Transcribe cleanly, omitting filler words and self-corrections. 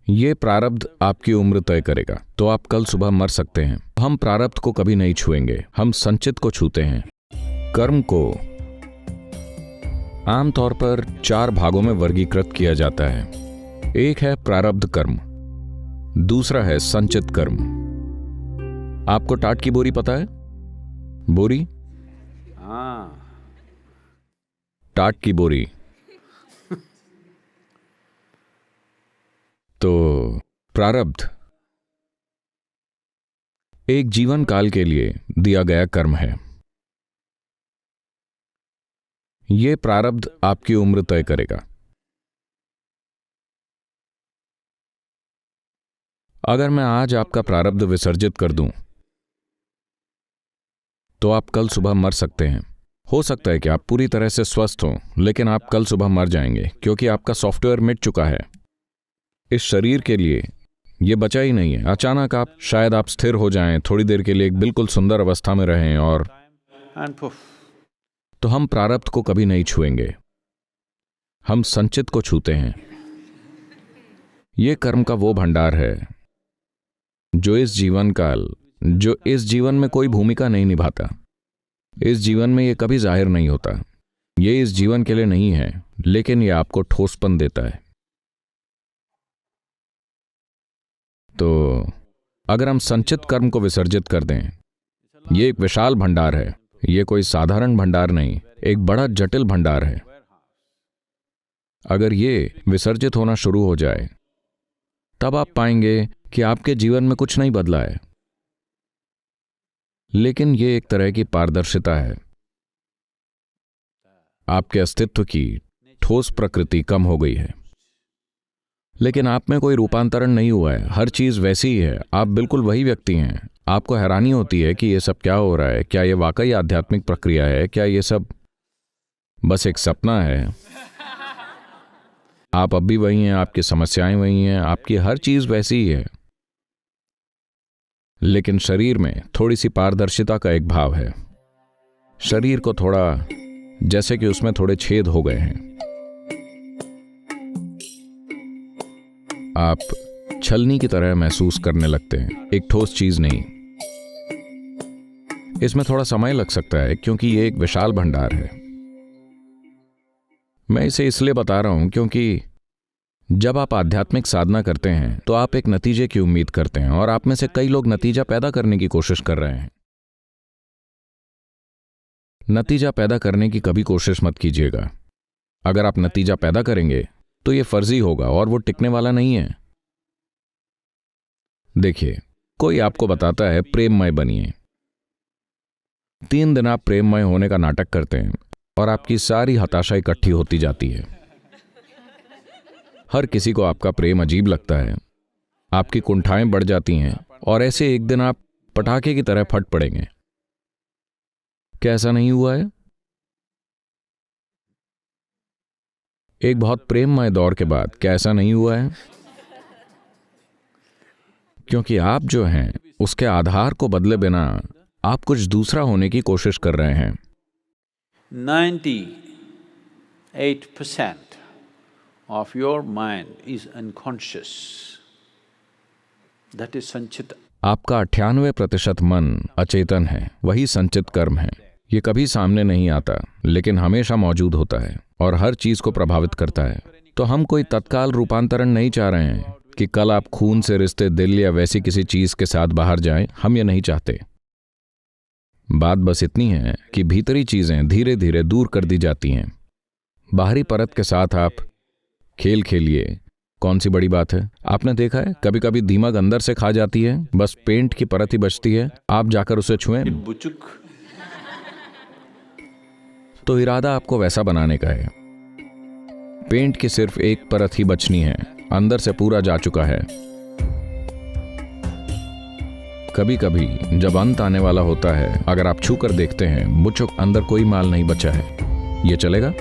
ये प्रारब्ध आपकी उम्र तय करेगा, तो आप कल सुबह मर सकते हैं। हम प्रारब्ध को कभी नहीं छुएंगे, हम संचित को छूते हैं। कर्म को आमतौर पर 4 भागों में वर्गीकृत किया जाता है। एक है प्रारब्ध कर्म, दूसरा है संचित कर्म। आपको टाट की बोरी पता है? बोरी, टाट की बोरी। तो प्रारब्ध एक जीवन काल के लिए दिया गया कर्म है। यह प्रारब्ध आपकी उम्र तय करेगा। अगर मैं आज आपका प्रारब्ध विसर्जित कर दूं, तो आप कल सुबह मर सकते हैं। हो सकता है कि आप पूरी तरह से स्वस्थ हों, लेकिन आप कल सुबह मर जाएंगे, क्योंकि आपका सॉफ्टवेयर मिट चुका है। इस शरीर के लिए यह बचा ही नहीं है। अचानक शायद आप स्थिर हो जाएं, थोड़ी देर के लिए एक बिल्कुल सुंदर अवस्था में रहें, और तो हम प्रारब्ध को कभी नहीं छुएंगे, हम संचित को छूते हैं। यह कर्म का वो भंडार है जो इस जीवन में कोई भूमिका नहीं निभाता। इस जीवन में यह कभी जाहिर नहीं होता। यह इस जीवन के लिए नहीं है, लेकिन यह आपको ठोसपन देता है। तो अगर हम संचित कर्म को विसर्जित कर दें, यह एक विशाल भंडार है। यह कोई साधारण भंडार नहीं, एक बड़ा जटिल भंडार है। अगर यह विसर्जित होना शुरू हो जाए, तब आप पाएंगे कि आपके जीवन में कुछ नहीं बदला है, लेकिन यह एक तरह की पारदर्शिता है। आपके अस्तित्व की ठोस प्रकृति कम हो गई है, लेकिन आप में कोई रूपांतरण नहीं हुआ है। हर चीज वैसी ही है, आप बिल्कुल वही व्यक्ति हैं। आपको हैरानी होती है कि यह सब क्या हो रहा है। क्या यह वाकई आध्यात्मिक प्रक्रिया है? क्या यह सब बस एक सपना है? आप अब भी वही हैं, आपकी समस्याएं वही हैं, आपकी हर चीज वैसी ही है, लेकिन शरीर में थोड़ी सी पारदर्शिता का एक भाव है। शरीर को थोड़ा जैसे कि उसमें थोड़े छेद हो गए हैं। आप छलनी की तरह महसूस करने लगते हैं, एक ठोस चीज नहीं। इसमें थोड़ा समय लग सकता है, क्योंकि यह एक विशाल भंडार है। मैं इसे इसलिए बता रहा हूं क्योंकि जब आप आध्यात्मिक साधना करते हैं, तो आप एक नतीजे की उम्मीद करते हैं, और आप में से कई लोग नतीजा पैदा करने की कोशिश कर रहे हैं। नतीजा पैदा करने की कभी कोशिश मत कीजिएगा। अगर आप नतीजा पैदा करेंगे, तो यह फर्जी होगा और वो टिकने वाला नहीं है। देखिए, कोई आपको बताता है प्रेममय बनिए। 3 दिन आप प्रेममय होने का नाटक करते हैं, और आपकी सारी हताशा इकट्ठी होती जाती है। हर किसी को आपका प्रेम अजीब लगता है, आपकी कुंठाएं बढ़ जाती हैं, और ऐसे एक दिन आप पटाखे की तरह फट पड़ेंगे। क्या ऐसा नहीं हुआ है? एक बहुत प्रेममय दौर के बाद क्या ऐसा नहीं हुआ है? क्योंकि आप जो हैं, उसके आधार को बदले बिना आप कुछ दूसरा होने की कोशिश कर रहे हैं। 98% of your mind is unconscious. That is संचित। आपका 98% मन अचेतन है, वही संचित कर्म है। ये कभी सामने नहीं आता, लेकिन हमेशा मौजूद होता है और हर चीज को प्रभावित करता है। तो हम कोई तत्काल रूपांतरण नहीं चाह रहे हैं कि कल आप खून से रिश्ते, दिल या वैसी किसी चीज के साथ बाहर जाएं। हम ये नहीं चाहते। बात बस इतनी है कि भीतरी चीजें धीरे धीरे दूर कर दी जाती हैं। बाहरी परत के साथ आप खेल खेलिए, कौन सी बड़ी बात है? आपने देखा है, कभी कभी दीमक अंदर से खा जाती है, बस पेंट की परत ही बचती है। आप जाकर उसे छुएं। तो इरादा आपको वैसा बनाने का है। पेंट की सिर्फ एक परत ही बचनी है, अंदर से पूरा जा चुका है। कभी कभी जब अंत आने वाला होता है, अगर आप छू कर देखते हैं, बुचुक अंदर कोई माल नहीं बचा है। ये चलेगा?